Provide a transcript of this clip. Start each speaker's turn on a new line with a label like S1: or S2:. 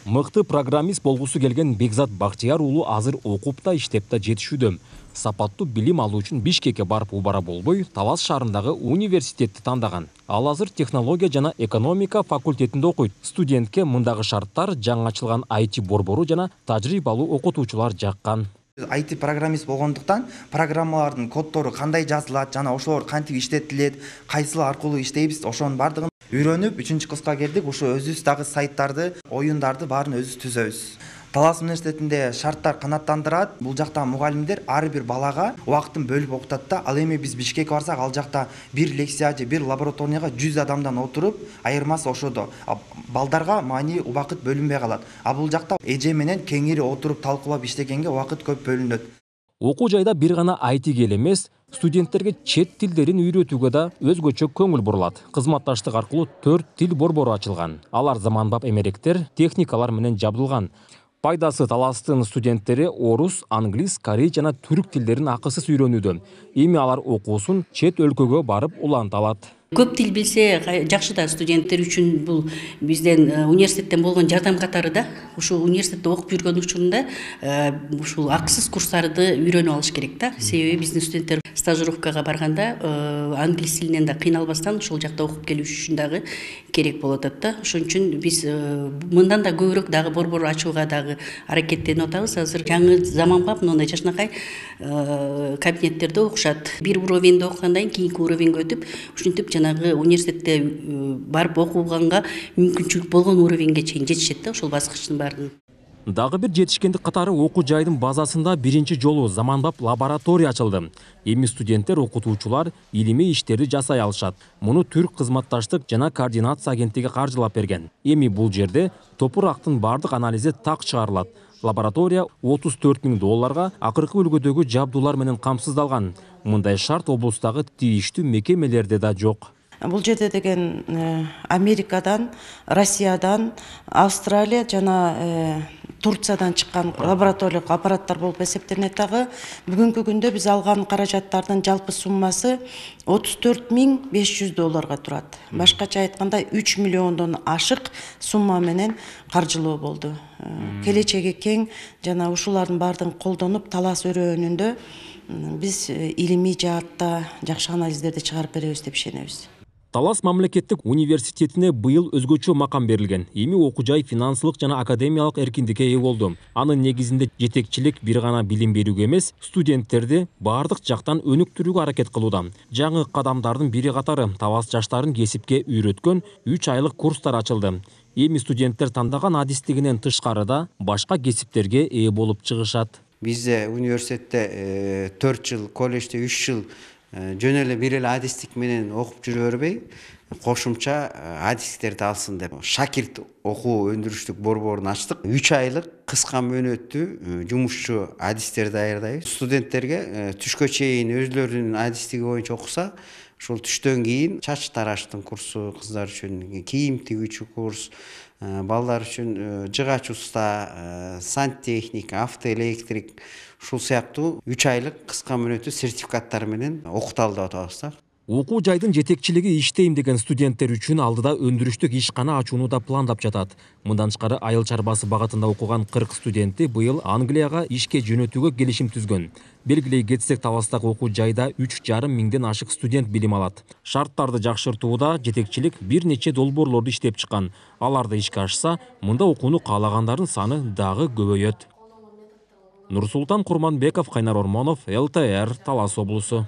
S1: Мыкты программист болгусу келген Бекзат Бактияр уулу азыр окуп да иштеп да жетишүүдө. Сапаттуу билим алуу үчүн Бишкекке барып убара болбой, Талас шаарындагы университетти тандаган. Ал азыр технология жана экономика факультетинде окуйт. Студентке мындагы шарттар жаңы ачылган IT борбору жана тажрыйбалуу окутуучулар жаккан.
S2: IT программист болгондуктан программалардын коддору кандай жазылат жана ошолор кантип иштетилет, кайсыл аркылуу иштейбиз, ошонун бардыгын үйрөнүп 3-курска келдик. Ушу өзүбүз дагы сайттарды, оюндарды баарын өзүбүз түзөбүз. Талас университетинде шарттар канааттандырат. Бул жакта мугалимдер ар бир балага убактын бөлүп окутат да. Ал эми биз Бишкекке барсак, ал жакта бир лекция же бир лабораторияга 100 адамдан отуруп, айырмасы ошодо. Балдарга маани убакыт бөлүнбөй калат. А бул жакта эже менен кеңири отуруп талкуулап иштегенге убакыт көп бөлүнөт.
S1: Окуу жайда бир гана IT-ге элемес, студенттерге чет тилдерин үйрөтүүгө да өзгөчө көңүл бурулат. Кызматташтык аркылуу 4 тил борбору ачылган. Алар заманбап эмеректер, техникалар менен жабдылган. Пайдасы Таластын студенттери орус, англис, корей жана түрк тилдерин акысыз үйрөнүүдө. Эми алар окуусун чет өлкөгө барып уланталат.
S3: Көп тил билсе жакшы да, студенттер үчүн бул бизден университеттен болгон жардам катары да. Ушул университетте окуп жүргөн учурунда ушул акысыз курстарды үйрөнүп алыш керек да. Себеби биздин студенттер стажировкага барганда англис тилинен да кыйналбастан ошол жакта окуп келиш үчүн дагы керек болуп атат да. Ошон үчүн биз мындан да көбүрөөк дагы борбор ачууга дагы аракеттенип атабыз. Азыр жаңы заманбап мындай жашынакай кабинеттерде окушат. Бир уровеньде окугандан кийинки уровеньге өтүп, ушинтип жанагы университетте барып окуганга мүмкүнчүлүк болгон уровеньге чейин жетишет да, ошол баскычтын баарын.
S1: Дагы бир жетишкендик катары окуу жайдын базасында биринчи жолу заманбап лаборатория ачылды. Эми студенттер, окутуучулар илимий иштерди жасай алышат. Муну Түрк кызматташтык жана координация агенттиги каржылап берген. Эми бул жерде топурактын бардык анализи так чыгарылат. Лаборатория $34.000 акыркы үлгүдөгү жабдуулар менен камсыздалган. Мындай шарт облустагы тийиштүү мекемелерде да жок.
S4: Бул жерде деген Америкадан, Россиядан, Австралия жана Турциядан чыккан лабораториялык аппараттар болуп эсептелет дагы. Бүгүнкү күндө биз алган каражаттардын жалпы суммасы $34.500 турат. Башкача айтканда 3 миллиондон ашык сумма менен каржылоо болду. Келечеги кең жана ушулардын баардыгын колдонуп Талас өрөөнүндө биз илимий жаатта жакшы анализдерди чыгарып беребиз деп ишенебиз.
S1: Талас мамлекеттик университетине быйыл өзгөчө макам берилген. Эми окуу жай финансылык жана академиялык эркиндикке ээ болду. Анын негизинде жетекчилик бир гана билим берүүгө эмес, студенттерди бардык жактан өнүктүрүүгө аракет кылууда. Жаңы кадамдардын бири катары Талас жаштарын кесипке үйрөткөн 3 айлык курстар ачылды. Эми студенттер тандаган адистигинен тышкарыда башка кесиптерге ээ болуп чыгышат.
S5: Бизде университетте 4 жыл, колледжде 3 жыл жөн эле бир эле адистик менен окуп жүрө бербей, кошумча адистиктерди алсын деп шакирт окуу өндүрүштүк борборун ачтык. 3 айлык кыска мөөнөттүү жумушчу адистерди даярдайбыз. Студенттерге түшкө чейин өзлөрүнүн адистиги боюнча окуса, ошол түштөн кийин чач тараштын курсу, кыздар үчүн кийим тигүүчү курс, балдар үчүн жыгач уста, сантехник, автоэлектрик, ушул сыяктуу 3 айлык кыска мөөнөттүү сертификаттар менен окуталы деп атабыз да.
S1: Окуу жайдын жетекчилиги иштейм деген студенттер үчүн алдыда өндүрүштүк ишкана ачууну да пландап жатат. Мындан тышкары айыл чарбасы багытында окуган 40 студентти быйыл Англияга ишке жөнөтүүгө келишим түзгөн. Белгилей кетсек, Таластагы окуу жайда 3,5 миңден ашык студент билим алат. Шарттарды жакшыртууда жетекчилик бир нече долбоорлорду иштеп чыккан. Аларды ишке ашса, мында окууну каалагандардын саны дагы көбөйөт. Нурсултан Курманбеков, Кайнар Ормонов, ЛТР, Талас облусу.